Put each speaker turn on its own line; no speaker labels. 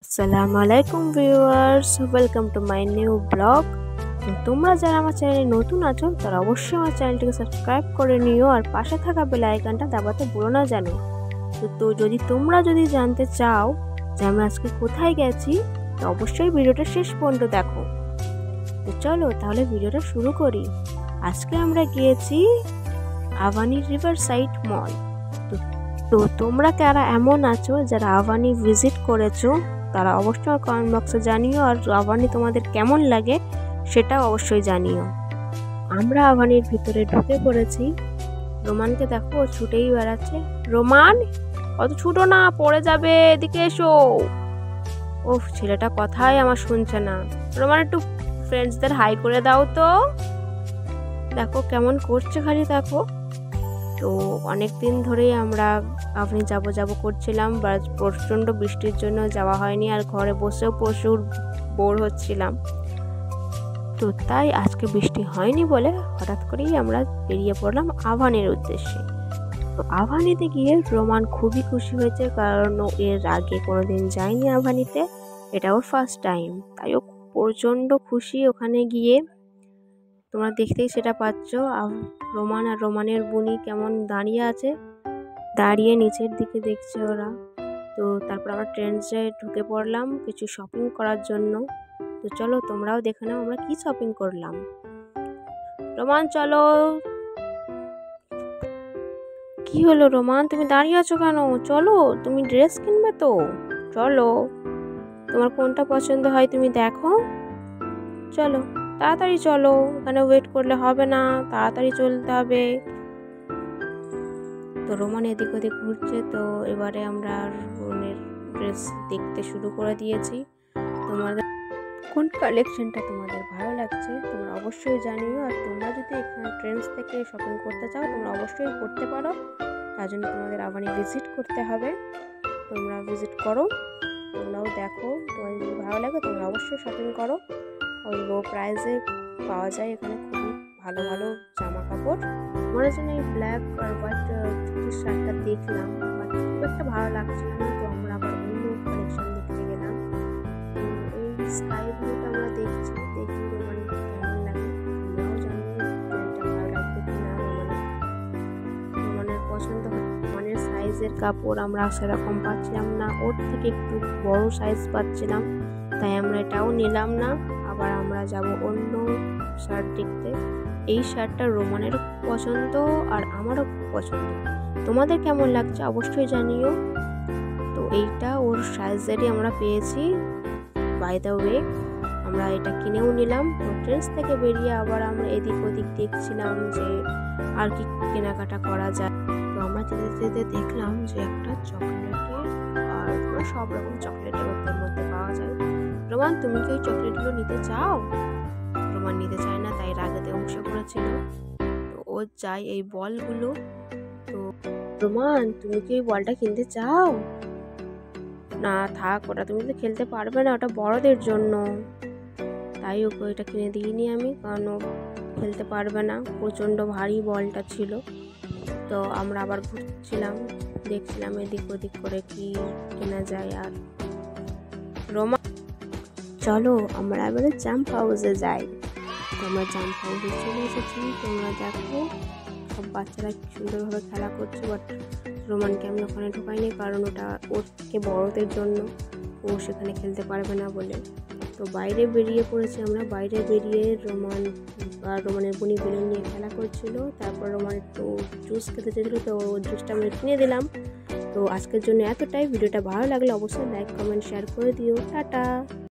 আসসালামু আলাইকুম viewers, welcome to my new blog. তো তোমরা যারা আমার চ্যানেলে নতুন আছো তারা অবশ্যই আমার চ্যানেলটিকে সাবস্ক্রাইব করে নিও আর পাশে থাকা বেল আইকনটা দাবাতে ভুলো না জানো। তো তোমরা যদি জানতে চাও যে আমি আজকে কোথায় গেছি, তো অবশ্যই ভিডিওটা শেষ পর্যন্ত দেখো। তো চলো তাহলে ভিডিওটা শুরু করি। আজকে আমরা গিয়েছি আভানি রিভার সাইড মল। তো তোমরা কারা এমন আছো যারা আভানি ভিজিট করেছো তারা অবশ্যই কমেন্ট বক্সে জানিও, আর আভানি তোমাদের কেমন লাগে সেটাও অবশ্যই জানিও। আমরা আভানির ভিতরে ঢুকে পড়েছি। রোমানকে দেখো, ও ছুটেই বেড়াচ্ছে। রোমান, অত ছুটো না, পড়ে যাবে, এদিকে এসো। ওহ, ছেলেটা কথাই আমার শুনছে না। রোমান, একটু ফ্রেন্ডসদের হাই করে দাও তো। দেখো কেমন করছে, খালি দেখো। তো অনেক দিন ধরেই আমরা আভানি যাব করছিলাম, বা প্রচণ্ড বৃষ্টির জন্য যাওয়া হয়নি, আর ঘরে বসেও প্রচুর বোর হচ্ছিলাম। তো তাই আজকে বৃষ্টি হয়নি বলে হঠাৎ করেই আমরা বেরিয়ে পড়লাম আভানির উদ্দেশ্যে। তো আভানিতে গিয়ে রোমান খুবই খুশি হয়েছে, কারণ ও এর আগে কোনোদিন যায়নি আভানিতে, এটা ওর ফার্স্ট টাইম। তাই ও প্রচণ্ড খুশি ওখানে গিয়ে। তোমরা দেখতেই সেটা পাচ্ছ, রোমান আর রোমানের বুনি কেমন দাঁড়িয়ে আছে, দাঁড়িয়ে নিচের দিকে দেখছে ওরা। তো তারপর আমরা ট্রেন্ডসে ঢুকে পড়লাম কিছু শপিং করার জন্য। তো চলো তোমরাও দেখে নাও আমরা কি শপিং করলাম। রোমান চলো। কি হলো রোমান, তুমি দাঁড়িয়ে আছো কেন? চলো, তুমি ড্রেস কিনবে তো চলো, তোমার কোনটা পছন্দ হয় তুমি দেখো। চলো তাড়াতাড়ি চলো, এখানে ওয়েট করলে হবে না, তাড়াতাড়ি চলতে হবে। তো রোমান এদিক ওদিক ঘুরছে। তো এবারে আমরা রোমানের ড্রেস দেখতে শুরু করে দিয়েছি। তোমাদের কোন কালেকশনটা তোমাদের ভালো লাগছে তোমরা অবশ্যই জানিও, আর তোমরা যদি এখানে ট্রেন্ডস থেকে শপিং করতে চাও তোমরা অবশ্যই করতে পারো। তার জন্য তোমাদের আভানি ভিজিট করতে হবে। তোমরা ভিজিট করো, তোমরাও দেখো, তোমাদের যদি ভালো লাগে তোমরা অবশ্যই শপিং করো। ওই লো প্রাইসে পাওয়া যায় এখানে খুবই ভালো ভালো জামা কাপড়। আমার জন্য এই ব্ল্যাক আর হোয়াইট শার্টটা দেখলাম, বাট খুব একটা ভালো লাগছিল না, তো আমরা আবার অন্য কালেকশন দেখতে গেলাম। এই স্কাই ব্লুটা আমরা দেখছি, দেখি রোমান কেমন লাগে। তোমরাও জানো এটা ভালো লাগবে কি না। রোমানের পছন্দ হয়। রোমানের সাইজের কাপড় আমরা সেরকম পাচ্ছিলাম না, ওর থেকে একটু বড় সাইজ পাচ্ছিলাম, তাই আমরা এটাও নিলাম না। আবার আমরা যাব অন্য শার্ট দেখতে। এই শার্টটা রোমানের পছন্দ আর আমারও পছন্দ, তোমাদের কেমন লাগছে অবশ্যই জানিও। তো এইটা ওর সাইজেরই আমরা পেয়েছি। বাই দ্য ওয়ে আমরা এটা কিনেও নিলাম। তো ট্রেন্ডস থেকে বেরিয়ে আবার আমরা এদিক ওদিক দেখছিলাম যে আর কি কেনাকাটা করা যায়। তো আমরা যেতে যেতে দেখলাম যে একটা চকলেটের, আর সব রকম চকলেটের মধ্যে পাওয়া যায়। রোমান, তুমি কি ওই চকলেটগুলো নিতে চাও? রোমান নিতে চায় না, তাই রাগেতে বসে পড়েছিল। তো ও চাই এই বলগুলো। তো রোমান, তুমি কি ওই বলটা কিনতে চাও? না থাক, ওটা তুমি তো খেলতে পারবে না, ওটা বড়দের জন্য। তাই ওকে ওইটা কিনে দিইনি আমি, কারণ ও খেলতে পারবে না, প্রচণ্ড ভারী বলটা ছিল। তো আমরা আবার ঘুরছিলাম, দেখছিলাম এদিক ওদিক করে কি কেনা যায়। আর রোমান চলো আমরা এবারে জাম্প হাউসে যাই। তো আমরা জাম্প হাউসে চলে এসেছি। তোমরা দেখো সব বাচ্চারা কি সুন্দরভাবে খেলা করছে, বাট রোমানকে আমি ওখানে ঢোকাইনি, কারণ ওটা ওর থেকে বড়দের জন্য, ও সেখানে খেলতে পারবে না বলে। তো বাইরে বেরিয়ে পড়েছি আমরা। বাইরে বেরিয়ে রোমান আর রোমানের বুনি বেলুন নিয়ে খেলা করছিল। তারপর রোমান একটু জুস খেতে চেয়েছিল, তো জুসটা আমরা কিনে দিলাম। তো আজকের জন্য এতটাই। ভিডিওটা ভালো লাগলে অবশ্যই লাইক কমেন্ট শেয়ার করে দিও। টাটা।